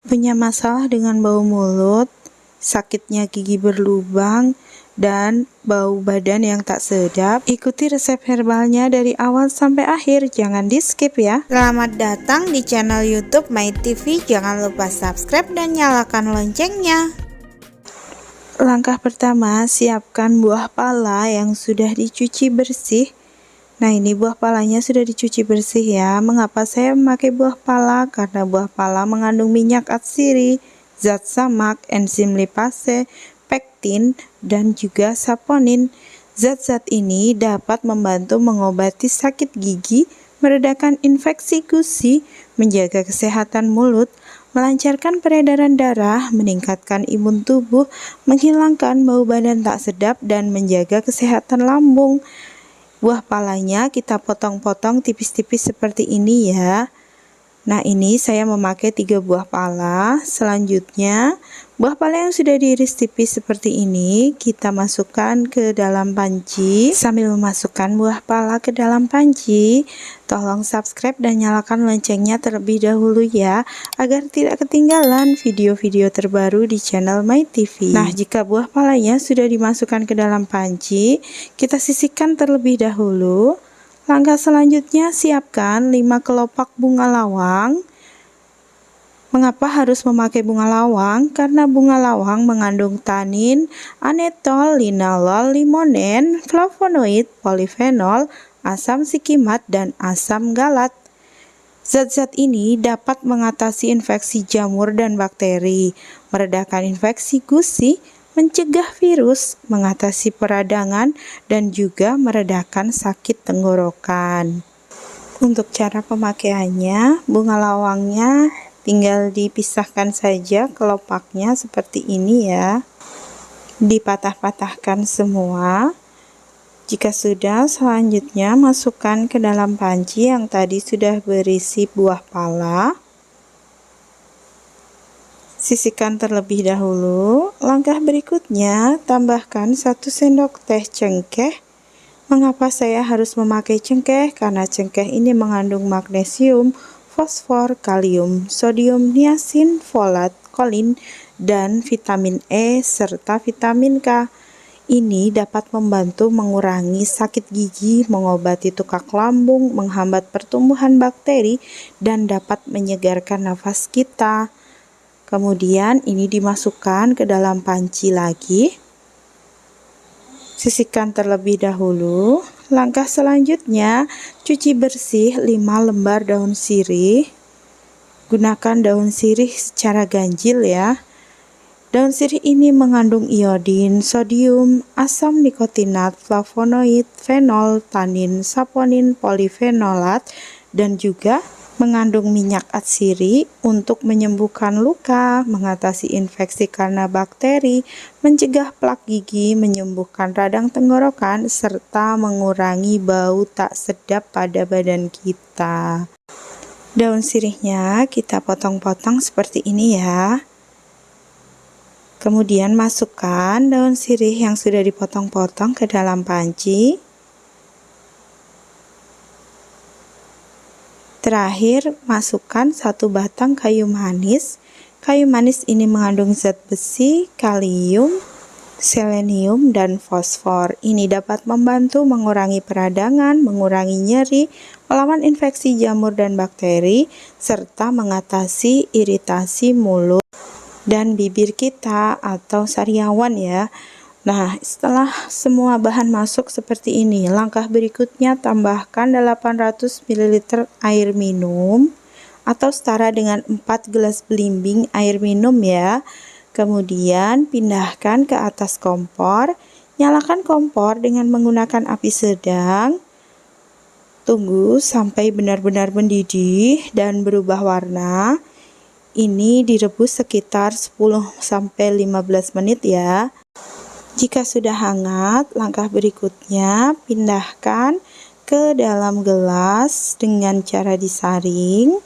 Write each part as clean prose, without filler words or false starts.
Punya masalah dengan bau mulut, sakitnya gigi berlubang, dan bau badan yang tak sedap? Ikuti resep herbalnya dari awal sampai akhir, jangan di skip ya. Selamat datang di channel YouTube My TV. Jangan lupa subscribe dan nyalakan loncengnya. Langkah pertama, siapkan buah pala yang sudah dicuci bersih. Nah, ini buah palanya sudah dicuci bersih ya. Mengapa saya memakai buah pala? Karena buah pala mengandung minyak atsiri, zat samak, enzim lipase, pektin, dan juga saponin. Zat-zat ini dapat membantu mengobati sakit gigi, meredakan infeksi gusi, menjaga kesehatan mulut, melancarkan peredaran darah, meningkatkan imun tubuh, menghilangkan bau badan tak sedap, dan menjaga kesehatan lambung. Buah palanya kita potong-potong tipis-tipis seperti ini ya. Nah, ini saya memakai 3 buah pala. Selanjutnya, buah pala yang sudah diiris tipis seperti ini kita masukkan ke dalam panci. Sambil memasukkan buah pala ke dalam panci, tolong subscribe dan nyalakan loncengnya terlebih dahulu ya, agar tidak ketinggalan video-video terbaru di channel My TV. Nah, jika buah palanya sudah dimasukkan ke dalam panci, kita sisihkan terlebih dahulu. Langkah selanjutnya, siapkan 5 kelopak bunga lawang. Mengapa harus memakai bunga lawang? Karena bunga lawang mengandung tanin, anetol, linalol, limonen, flavonoid, polifenol, asam sikimat, dan asam galat. Zat-zat ini dapat mengatasi infeksi jamur dan bakteri, meredakan infeksi gusi, mencegah virus, mengatasi peradangan, dan juga meredakan sakit tenggorokan. Untuk cara pemakaiannya, bunga lawangnya tinggal dipisahkan saja kelopaknya seperti ini ya. Dipatah-patahkan semua. Jika sudah, selanjutnya masukkan ke dalam panci yang tadi sudah berisi buah pala. Sisihkan terlebih dahulu. Langkah berikutnya, tambahkan 1 sendok teh cengkeh. Mengapa saya harus memakai cengkeh? Karena cengkeh ini mengandung magnesium, fosfor, kalium, sodium, niacin, folat, kolin, dan vitamin E serta vitamin K. Ini dapat membantu mengurangi sakit gigi, mengobati tukak lambung, menghambat pertumbuhan bakteri, dan dapat menyegarkan nafas kita. Kemudian ini dimasukkan ke dalam panci lagi. Sisihkan terlebih dahulu. Langkah selanjutnya, cuci bersih 5 lembar daun sirih. Gunakan daun sirih secara ganjil ya. Daun sirih ini mengandung iodin, sodium, asam nikotinat, flavonoid, fenol, tanin, saponin, polifenolat, dan juga mengandung minyak atsiri untuk menyembuhkan luka, mengatasi infeksi karena bakteri, mencegah plak gigi, menyembuhkan radang tenggorokan, serta mengurangi bau tak sedap pada badan kita. Daun sirihnya kita potong-potong seperti ini ya. Kemudian masukkan daun sirih yang sudah dipotong-potong ke dalam panci. Terakhir, masukkan 1 batang kayu manis. Kayu manis ini mengandung zat besi, kalium, selenium, dan fosfor. Ini dapat membantu mengurangi peradangan, mengurangi nyeri, melawan infeksi jamur dan bakteri, serta mengatasi iritasi mulut dan bibir kita atau sariawan ya. Nah, setelah semua bahan masuk seperti ini, langkah berikutnya tambahkan 800 ml air minum atau setara dengan 4 gelas belimbing air minum ya. Kemudian pindahkan ke atas kompor. Nyalakan kompor dengan menggunakan api sedang. Tunggu sampai benar-benar mendidih dan berubah warna. Ini direbus sekitar 10-15 menit ya. Jika sudah hangat, langkah berikutnya pindahkan ke dalam gelas dengan cara disaring.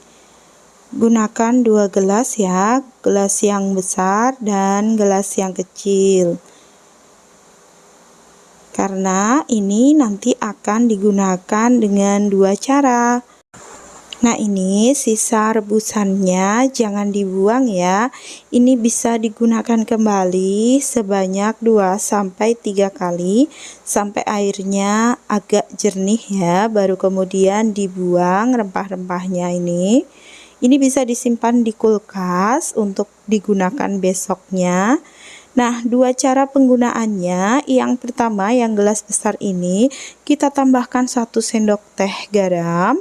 Gunakan 2 gelas ya, gelas yang besar dan gelas yang kecil. Karena ini nanti akan digunakan dengan 2 cara. Nah, ini sisa rebusannya jangan dibuang ya. Ini bisa digunakan kembali sebanyak 2-3 kali sampai airnya agak jernih ya, baru kemudian dibuang rempah-rempahnya ini. Ini bisa disimpan di kulkas untuk digunakan besoknya. Nah, dua cara penggunaannya. Yang pertama, yang gelas besar ini kita tambahkan 1 sendok teh garam.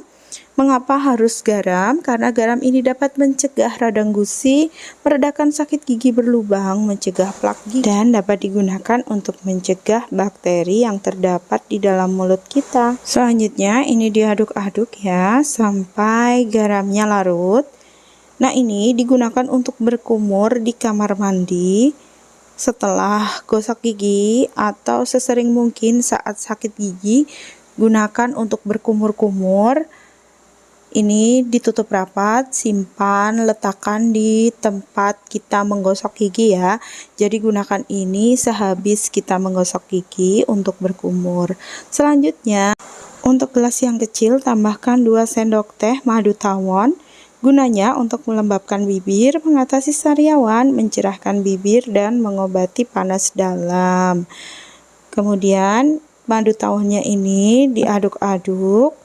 Mengapa harus garam? Karena garam ini dapat mencegah radang gusi, meredakan sakit gigi berlubang, mencegah plak gigi, dan dapat digunakan untuk mencegah bakteri yang terdapat di dalam mulut kita. Selanjutnya ini diaduk-aduk ya sampai garamnya larut. Nah, ini digunakan untuk berkumur di kamar mandi setelah gosok gigi atau sesering mungkin saat sakit gigi. Gunakan untuk berkumur-kumur. Ini ditutup rapat, simpan, letakkan di tempat kita menggosok gigi ya. Jadi gunakan ini sehabis kita menggosok gigi untuk berkumur. Selanjutnya, untuk gelas yang kecil tambahkan 2 sendok teh madu tawon. Gunanya untuk melembabkan bibir, mengatasi sariawan, mencerahkan bibir, dan mengobati panas dalam. Kemudian madu tawonnya ini diaduk-aduk.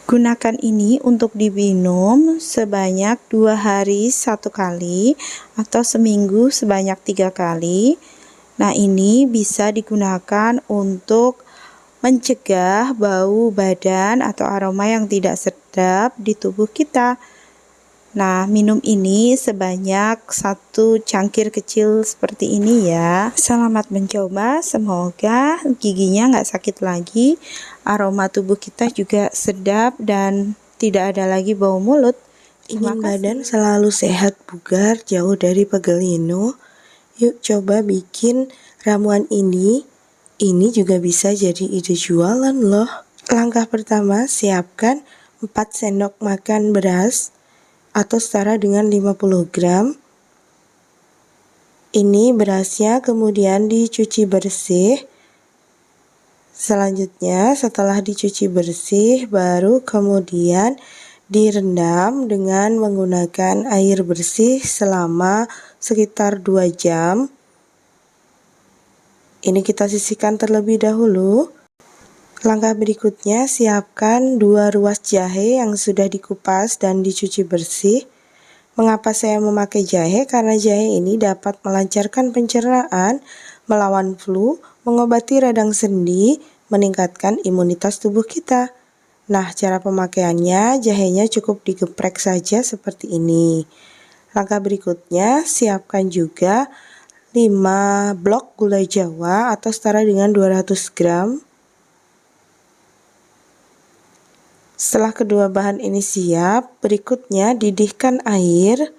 Gunakan ini untuk diminum sebanyak 2 hari 1 kali atau seminggu sebanyak 3 kali. Nah, ini bisa digunakan untuk mencegah bau badan atau aroma yang tidak sedap di tubuh kita. Nah, minum ini sebanyak 1 cangkir kecil seperti ini ya. Selamat mencoba, semoga giginya nggak sakit lagi, aroma tubuh kita juga sedap dan tidak ada lagi bau mulut. Ingin badan selalu sehat, bugar, jauh dari pegelino? Yuk coba bikin ramuan ini. Ini juga bisa jadi ide jualan loh. Langkah pertama, siapkan 4 sendok makan beras atau setara dengan 50 gram. Ini berasnya kemudian dicuci bersih. Selanjutnya setelah dicuci bersih baru kemudian direndam dengan menggunakan air bersih selama sekitar 2 jam. Ini kita sisihkan terlebih dahulu. Langkah berikutnya, siapkan 2 ruas jahe yang sudah dikupas dan dicuci bersih. Mengapa saya memakai jahe? Karena jahe ini dapat melancarkan pencernaan, melawan flu, mengobati radang sendi, meningkatkan imunitas tubuh kita. Nah, cara pemakaiannya, jahenya cukup digeprek saja seperti ini. Langkah berikutnya, siapkan juga 5 blok gula Jawa atau setara dengan 200 gram. Setelah kedua bahan ini siap, berikutnya didihkan air.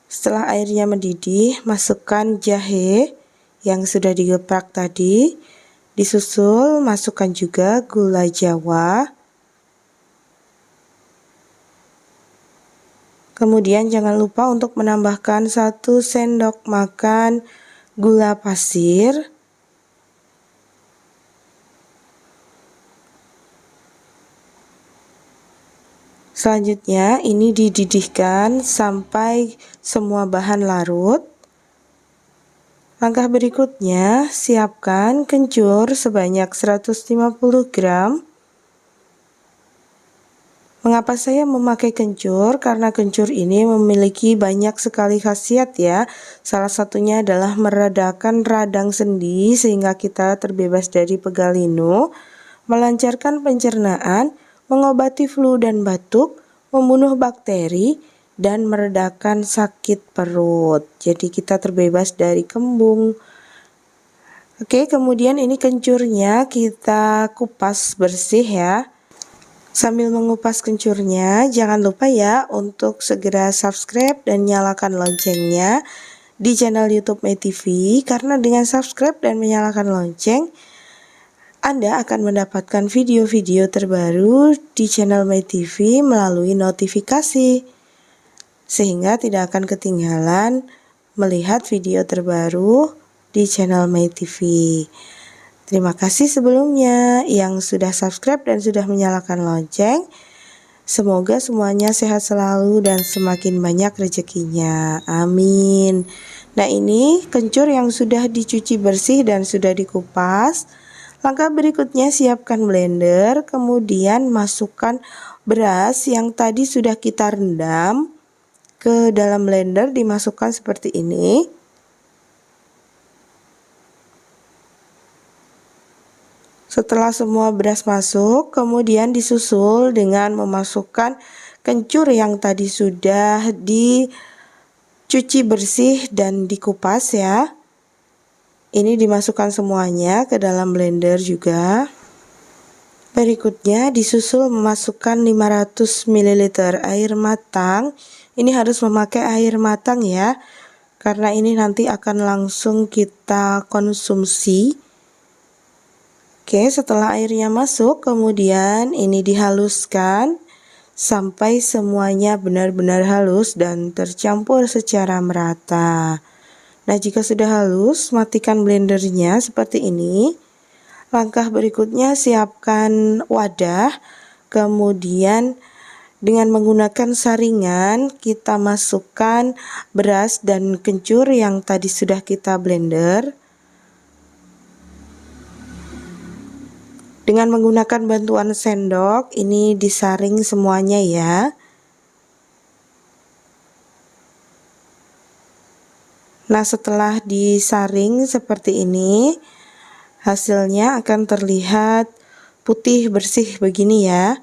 Setelah airnya mendidih, masukkan jahe yang sudah digeprek tadi. Disusul masukkan juga gula Jawa. Kemudian jangan lupa untuk menambahkan 1 sendok makan gula pasir. Selanjutnya ini dididihkan sampai semua bahan larut. Langkah berikutnya, siapkan kencur sebanyak 150 gram. Mengapa saya memakai kencur? Karena kencur ini memiliki banyak sekali khasiat ya. Salah satunya adalah meredakan radang sendi sehingga kita terbebas dari pegalino, melancarkan pencernaan, mengobati flu dan batuk, membunuh bakteri, dan meredakan sakit perut. Jadi kita terbebas dari kembung. Oke, kemudian ini kencurnya kita kupas bersih ya. Sambil mengupas kencurnya, jangan lupa ya untuk segera subscribe dan nyalakan loncengnya di channel YouTube My TV, karena dengan subscribe dan menyalakan lonceng, Anda akan mendapatkan video-video terbaru di channel My TV melalui notifikasi, sehingga tidak akan ketinggalan melihat video terbaru di channel My TV. Terima kasih sebelumnya yang sudah subscribe dan sudah menyalakan lonceng. Semoga semuanya sehat selalu dan semakin banyak rezekinya. Amin. Nah, ini kencur yang sudah dicuci bersih dan sudah dikupas. Langkah berikutnya siapkan blender, kemudian masukkan beras yang tadi sudah kita rendam ke dalam blender, dimasukkan seperti ini. Setelah semua beras masuk, kemudian disusul dengan memasukkan kencur yang tadi sudah dicuci bersih dan dikupas ya. Ini dimasukkan semuanya ke dalam blender juga. Berikutnya disusul memasukkan 500 ml air matang. Ini harus memakai air matang ya, karena ini nanti akan langsung kita konsumsi. Oke, setelah airnya masuk, kemudian ini dihaluskan sampai semuanya benar-benar halus dan tercampur secara merata. Nah, jika sudah halus, matikan blendernya seperti ini. Langkah berikutnya siapkan wadah, kemudian dengan menggunakan saringan kita masukkan beras dan kencur yang tadi sudah kita blender. Dengan menggunakan bantuan sendok, ini disaring semuanya ya. Nah, setelah disaring seperti ini, hasilnya akan terlihat putih bersih begini ya.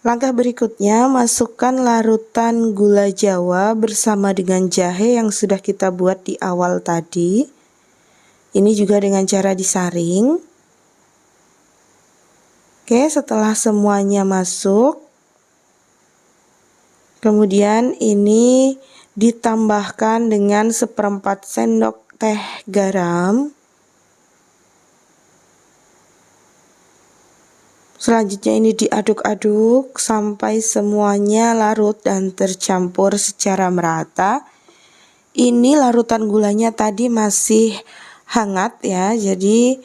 Langkah berikutnya, masukkan larutan gula jawa bersama dengan jahe yang sudah kita buat di awal tadi. Ini juga dengan cara disaring. Oke, setelah semuanya masuk, kemudian ini ditambahkan dengan 1/4 sendok teh garam. Selanjutnya ini diaduk-aduk sampai semuanya larut dan tercampur secara merata. Ini larutan gulanya tadi masih hangat ya, jadi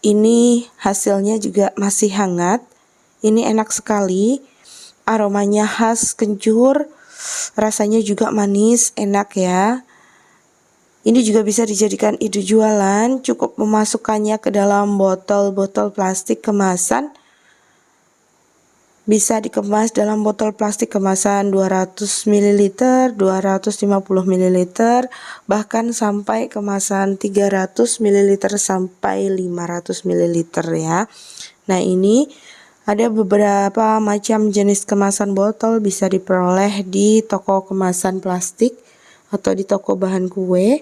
ini hasilnya juga masih hangat. Ini enak sekali, aromanya khas kencur, rasanya juga manis, enak ya. Ini juga bisa dijadikan ide jualan, cukup memasukkannya ke dalam botol-botol plastik kemasan. Bisa dikemas dalam botol plastik kemasan 200 ml, 250 ml, bahkan sampai kemasan 300 ml sampai 500 ml ya. Nah, ini ada beberapa macam jenis kemasan botol, bisa diperoleh di toko kemasan plastik atau di toko bahan kue.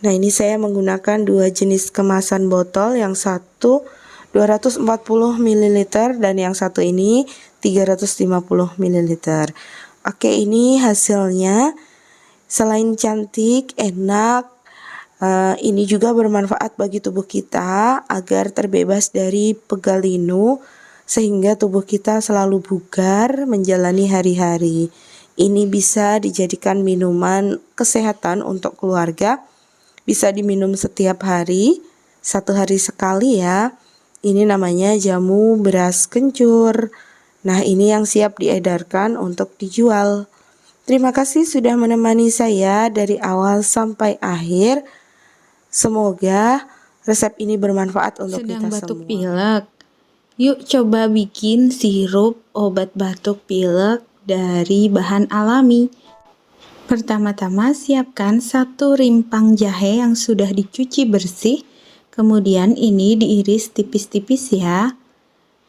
Nah, ini saya menggunakan dua jenis kemasan botol, yang satu 240 ml dan yang satu ini 350 ml. Oke, ini hasilnya. Selain cantik, enak, ini juga bermanfaat bagi tubuh kita agar terbebas dari pegal linu, sehingga tubuh kita selalu bugar menjalani hari-hari. Ini bisa dijadikan minuman kesehatan untuk keluarga, bisa diminum setiap hari, 1 hari sekali ya. Ini namanya jamu beras kencur. Nah, ini yang siap diedarkan untuk dijual. Terima kasih sudah menemani saya dari awal sampai akhir. Semoga resep ini bermanfaat untuk kita semua. Sedang batuk pilek, yuk coba bikin sirup obat batuk pilek dari bahan alami. Pertama-tama siapkan 1 rimpang jahe yang sudah dicuci bersih. Kemudian ini diiris tipis-tipis ya.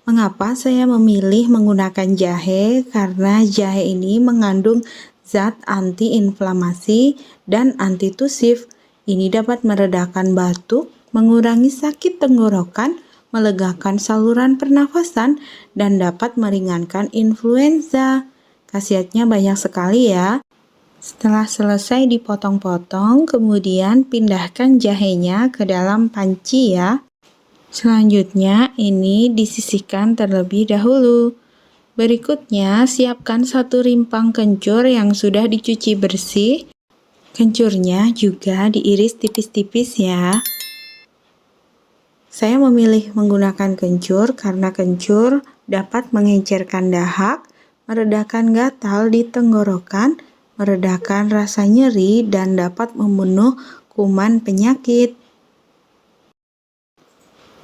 Mengapa saya memilih menggunakan jahe? Karena jahe ini mengandung zat antiinflamasi dan antitusif. Ini dapat meredakan batuk, mengurangi sakit tenggorokan, melegakan saluran pernafasan, dan dapat meringankan influenza. Khasiatnya banyak sekali ya. Setelah selesai dipotong-potong, kemudian pindahkan jahenya ke dalam panci ya. Selanjutnya ini disisihkan terlebih dahulu. Berikutnya siapkan 1 rimpang kencur yang sudah dicuci bersih. Kencurnya juga diiris tipis-tipis ya. Saya memilih menggunakan kencur karena kencur dapat mengencerkan dahak, meredakan gatal di tenggorokan, meredakan rasa nyeri, dan dapat membunuh kuman penyakit.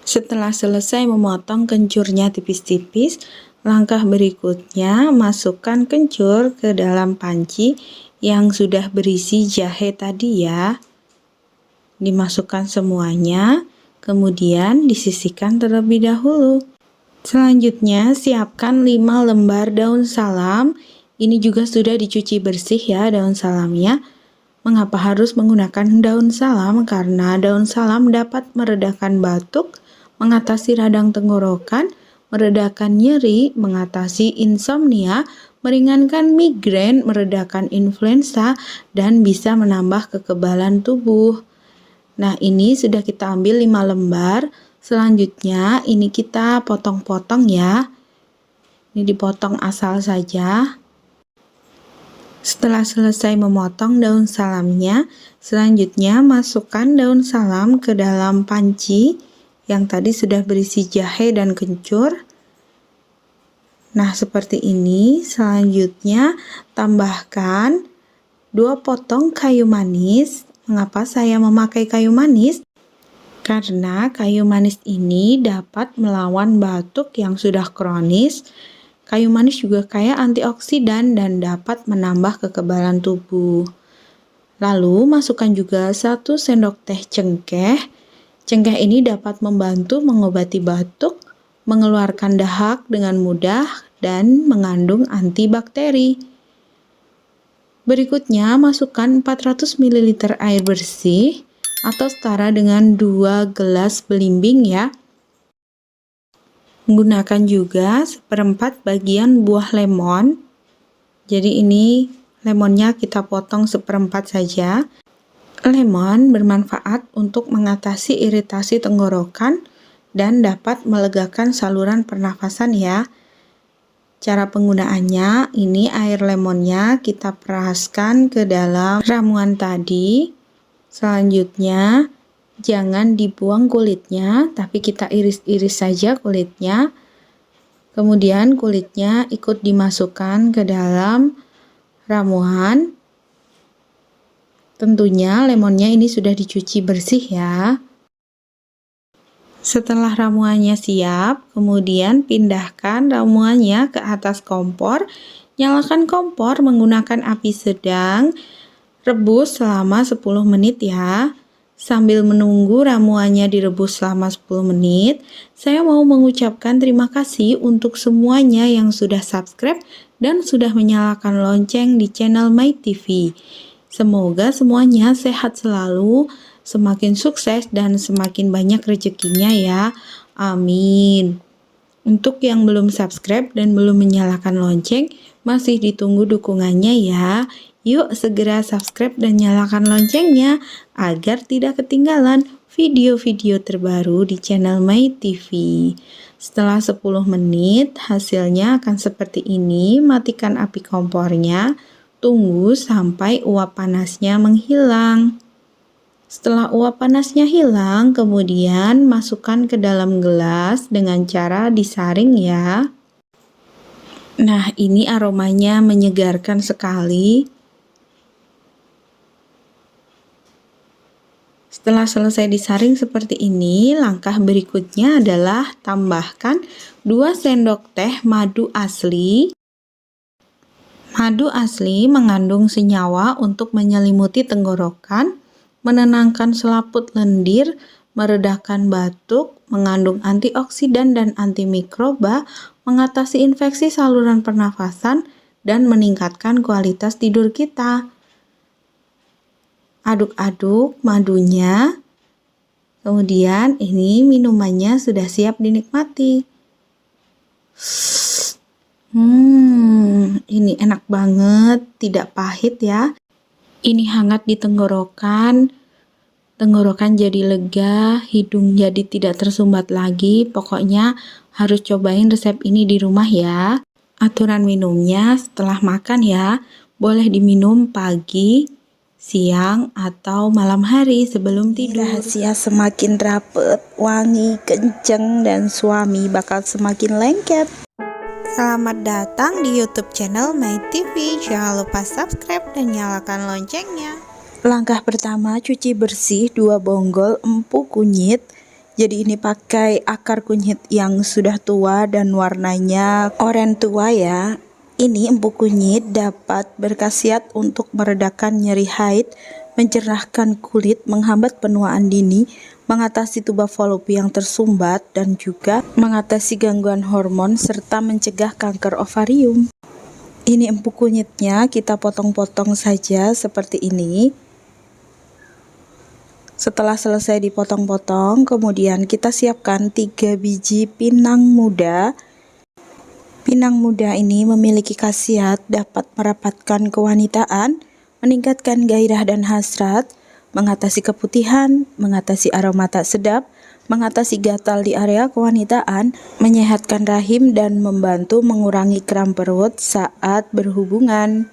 Setelah selesai memotong kencurnya tipis-tipis, langkah berikutnya masukkan kencur ke dalam panci yang sudah berisi jahe tadi ya. Dimasukkan semuanya, kemudian disisihkan terlebih dahulu. Selanjutnya, siapkan 5 lembar daun salam. Ini juga sudah dicuci bersih ya daun salamnya. Mengapa harus menggunakan daun salam? Karena daun salam dapat meredakan batuk, mengatasi radang tenggorokan, meredakan nyeri, mengatasi insomnia, meringankan migrain, meredakan influenza, dan bisa menambah kekebalan tubuh. Nah, ini sudah kita ambil 5 lembar. Selanjutnya, ini kita potong-potong ya. Ini dipotong asal saja. Setelah selesai memotong daun salamnya, selanjutnya masukkan daun salam ke dalam panci yang tadi sudah berisi jahe dan kencur. Nah, seperti ini. Selanjutnya, tambahkan 2 potong kayu manis. Mengapa saya memakai kayu manis? Karena kayu manis ini dapat melawan batuk yang sudah kronis. Kayu manis juga kaya antioksidan dan dapat menambah kekebalan tubuh. Lalu, masukkan juga 1 sendok teh cengkeh. Cengkeh ini dapat membantu mengobati batuk, mengeluarkan dahak dengan mudah, dan mengandung antibakteri. Berikutnya, masukkan 400 ml air bersih atau setara dengan 2 gelas belimbing ya. Gunakan juga 1/4 bagian buah lemon. Jadi ini lemonnya kita potong 1/4 saja. Lemon bermanfaat untuk mengatasi iritasi tenggorokan dan dapat melegakan saluran pernafasan ya. Cara penggunaannya, ini air lemonnya kita peraskan ke dalam ramuan tadi. Selanjutnya, jangan dibuang kulitnya, tapi kita iris-iris saja kulitnya. Kemudian kulitnya ikut dimasukkan ke dalam ramuan. Tentunya lemonnya ini sudah dicuci bersih ya. Setelah ramuannya siap, kemudian pindahkan ramuannya ke atas kompor. Nyalakan kompor menggunakan api sedang. Rebus selama 10 menit ya. Sambil menunggu ramuannya direbus selama 10 menit, saya mau mengucapkan terima kasih untuk semuanya yang sudah subscribe dan sudah menyalakan lonceng di channel My TV. Semoga semuanya sehat selalu, semakin sukses dan semakin banyak rezekinya ya. Amin. Untuk yang belum subscribe dan belum menyalakan lonceng, masih ditunggu dukungannya ya. Yuk segera subscribe dan nyalakan loncengnya agar tidak ketinggalan video-video terbaru di channel My TV. Setelah 10 menit, hasilnya akan seperti ini. Matikan api kompornya. Tunggu sampai uap panasnya menghilang. Setelah uap panasnya hilang, kemudian masukkan ke dalam gelas dengan cara disaring ya. Nah, ini aromanya menyegarkan sekali. Setelah selesai disaring seperti ini, langkah berikutnya adalah tambahkan 2 sendok teh madu asli. Madu asli mengandung senyawa untuk menyelimuti tenggorokan, menenangkan selaput lendir, meredakan batuk, mengandung antioksidan dan antimikroba, mengatasi infeksi saluran pernafasan, dan meningkatkan kualitas tidur kita. Aduk-aduk madunya, kemudian ini minumannya sudah siap dinikmati. Ini enak banget, tidak pahit ya. Ini hangat di tenggorokan jadi lega, hidung jadi tidak tersumbat lagi. Pokoknya harus cobain resep ini di rumah ya. Aturan minumnya setelah makan ya, boleh diminum pagi, siang, atau malam hari sebelum tidur. Rahasia semakin rapet, wangi, kenceng, dan suami bakal semakin lengket. Selamat datang di YouTube channel My TV. Jangan lupa subscribe dan nyalakan loncengnya. Langkah pertama, cuci bersih 2 bonggol empuk kunyit. Jadi ini pakai akar kunyit yang sudah tua dan warnanya oranye tua ya. Ini empuk kunyit dapat berkhasiat untuk meredakan nyeri haid, mencernahkan kulit, menghambat penuaan dini, mengatasi tuba fallopi yang tersumbat, dan juga mengatasi gangguan hormon serta mencegah kanker ovarium. Ini empuk kunyitnya kita potong-potong saja seperti ini. Setelah selesai dipotong-potong, kemudian kita siapkan 3 biji pinang muda. Pinang muda ini memiliki khasiat dapat merapatkan kewanitaan, meningkatkan gairah dan hasrat, mengatasi keputihan, mengatasi aroma tak sedap, mengatasi gatal di area kewanitaan, menyehatkan rahim, dan membantu mengurangi kram perut saat berhubungan.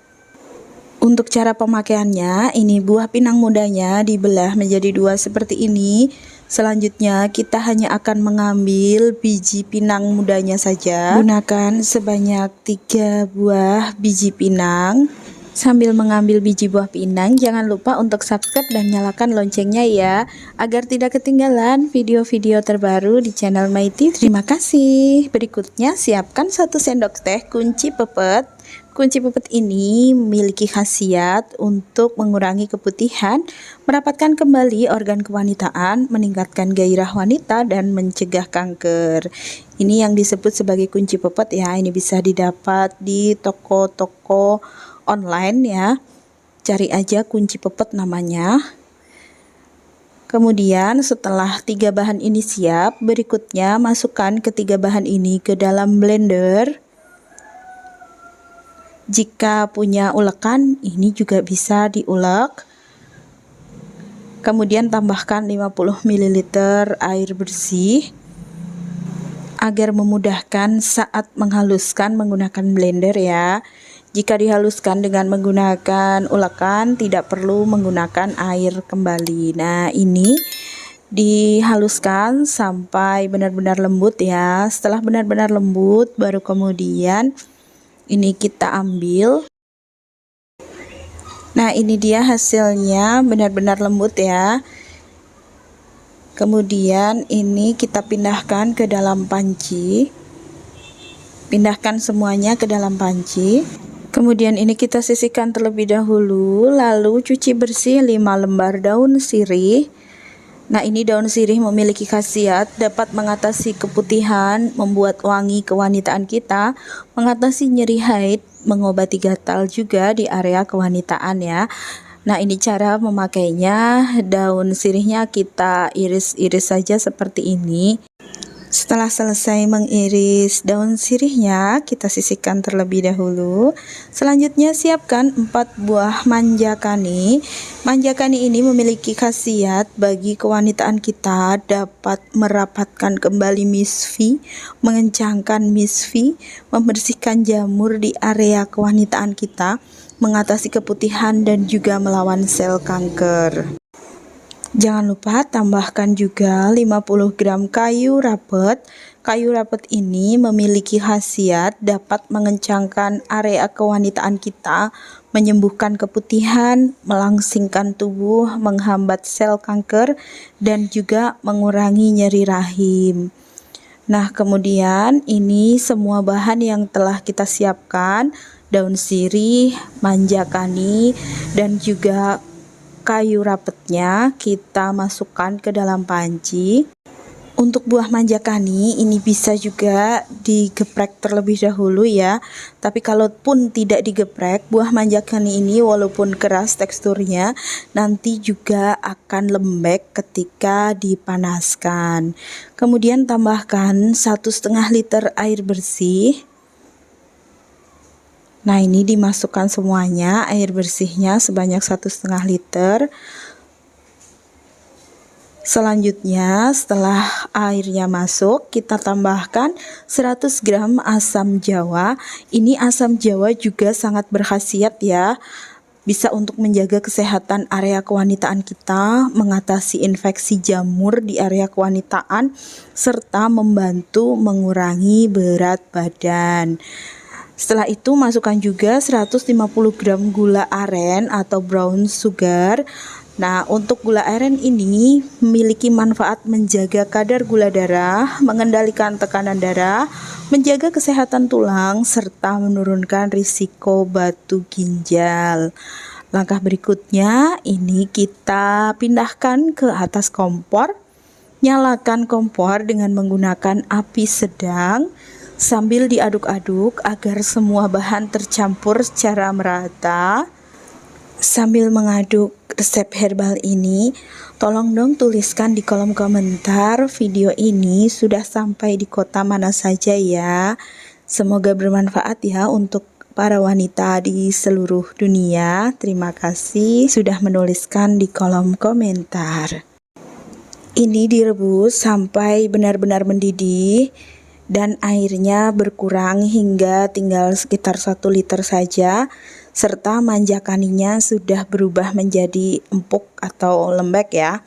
Untuk cara pemakaiannya, ini buah pinang mudanya dibelah menjadi 2 seperti ini. Selanjutnya kita hanya akan mengambil biji pinang mudanya saja. Gunakan sebanyak 3 buah biji pinang. Sambil mengambil biji buah pinang, jangan lupa untuk subscribe dan nyalakan loncengnya ya, agar tidak ketinggalan video-video terbaru di channel My TV. Terima kasih. Berikutnya siapkan 1 sendok teh kunci pepet. Kunci pepet ini memiliki khasiat untuk mengurangi keputihan, merapatkan kembali organ kewanitaan, meningkatkan gairah wanita, dan mencegah kanker. Ini yang disebut sebagai kunci pepet ya. Ini bisa didapat di toko-toko online ya. Cari aja kunci pepet namanya. Kemudian setelah 3 bahan ini siap, berikutnya masukkan ketiga bahan ini ke dalam blender. Jika punya ulekan, ini juga bisa diulek. Kemudian tambahkan 50 ml air bersih agar memudahkan saat menghaluskan menggunakan blender ya. Jika dihaluskan dengan menggunakan ulekan, tidak perlu menggunakan air kembali. Nah, ini dihaluskan sampai benar-benar lembut ya. Setelah benar-benar lembut, baru kemudian ini kita ambil. Nah, ini dia hasilnya, benar-benar lembut ya. Kemudian ini kita pindahkan ke dalam panci. Pindahkan semuanya ke dalam panci. Kemudian ini kita sisihkan terlebih dahulu, lalu cuci bersih 5 lembar daun sirih. Nah, ini daun sirih memiliki khasiat dapat mengatasi keputihan, membuat wangi kewanitaan kita, mengatasi nyeri haid, mengobati gatal juga di area kewanitaan ya. Nah, ini cara memakainya. Daun sirihnya kita iris-iris saja seperti ini. Setelah selesai mengiris daun sirihnya, kita sisihkan terlebih dahulu. Selanjutnya siapkan 4 buah manjakani. Manjakani ini memiliki khasiat bagi kewanitaan kita, dapat merapatkan kembali misfi, mengencangkan misfi, membersihkan jamur di area kewanitaan kita, mengatasi keputihan, dan juga melawan sel kanker. Jangan lupa tambahkan juga 50 gram kayu rapet. Kayu rapet ini memiliki khasiat dapat mengencangkan area kewanitaan kita, menyembuhkan keputihan, melangsingkan tubuh, menghambat sel kanker, dan juga mengurangi nyeri rahim. Nah, kemudian ini semua bahan yang telah kita siapkan, daun sirih, manjakani, dan juga kayu rapetnya kita masukkan ke dalam panci. Untuk buah manjakani ini bisa juga digeprek terlebih dahulu ya. Tapi kalaupun tidak digeprek, buah manjakani ini walaupun keras teksturnya, nanti juga akan lembek ketika dipanaskan. Kemudian tambahkan 1,5 liter air bersih. Nah, ini dimasukkan semuanya, air bersihnya sebanyak 1,5 liter. Selanjutnya, setelah airnya masuk, kita tambahkan 100 gram asam jawa. Ini asam jawa juga sangat berkhasiat ya. bisa untuk menjaga kesehatan area kewanitaan kita, mengatasi infeksi jamur di area kewanitaan, serta membantu mengurangi berat badan. Setelah itu masukkan juga 150 gram gula aren atau brown sugar. Nah, untuk gula aren ini memiliki manfaat menjaga kadar gula darah, mengendalikan tekanan darah, menjaga kesehatan tulang, serta menurunkan risiko batu ginjal. Langkah berikutnya, ini kita pindahkan ke atas kompor. Nyalakan kompor dengan menggunakan api sedang sambil diaduk-aduk agar semua bahan tercampur secara merata. Sambil mengaduk resep herbal ini, tolong dong tuliskan di kolom komentar video ini sudah sampai di kota mana saja ya. Semoga bermanfaat ya untuk para wanita di seluruh dunia. Terima kasih sudah menuliskan di kolom komentar. Ini direbus sampai benar-benar mendidih dan airnya berkurang hingga tinggal sekitar 1 liter saja, serta manjakaninya sudah berubah menjadi empuk atau lembek ya.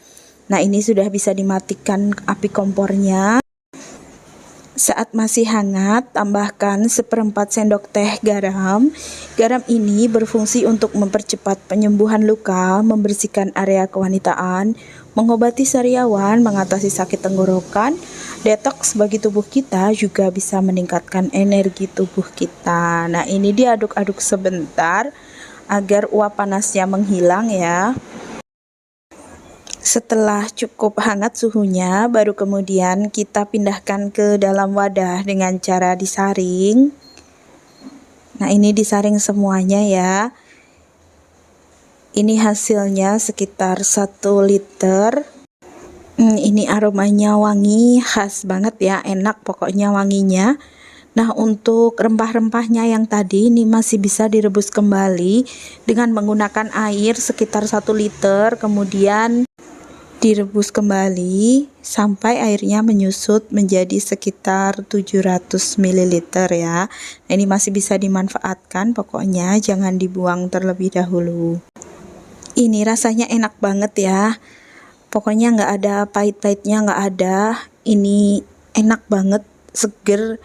Nah, ini sudah bisa dimatikan api kompornya. Saat masih hangat, tambahkan 1/4 sendok teh garam. Garam ini berfungsi untuk mempercepat penyembuhan luka, membersihkan area kewanitaan, mengobati sariawan, mengatasi sakit tenggorokan, detoks bagi tubuh kita, juga bisa meningkatkan energi tubuh kita. Nah, ini diaduk-aduk sebentar agar uap panasnya menghilang ya. Setelah cukup hangat suhunya, baru kemudian kita pindahkan ke dalam wadah dengan cara disaring. Nah, ini disaring semuanya ya. Ini hasilnya sekitar 1 liter. Ini aromanya wangi, khas banget ya, enak pokoknya wanginya. Nah, untuk rempah-rempahnya yang tadi ini masih bisa direbus kembali dengan menggunakan air sekitar 1 liter, kemudian direbus kembali sampai airnya menyusut menjadi sekitar 700 ml ya. Nah, ini masih bisa dimanfaatkan, pokoknya jangan dibuang terlebih dahulu. Ini rasanya enak banget ya, pokoknya nggak ada pahit-pahitnya, nggak ada. Ini enak banget, seger.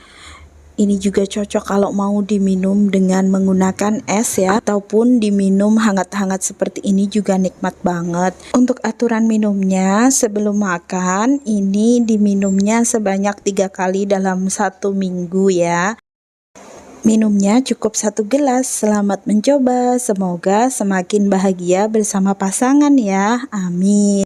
Ini juga cocok kalau mau diminum dengan menggunakan es ya, ataupun diminum hangat-hangat seperti ini juga nikmat banget. Untuk aturan minumnya, sebelum makan ini diminumnya sebanyak 3 kali dalam 1 minggu ya. Minumnya cukup 1 gelas. Selamat mencoba, semoga semakin bahagia bersama pasangan ya. Amin.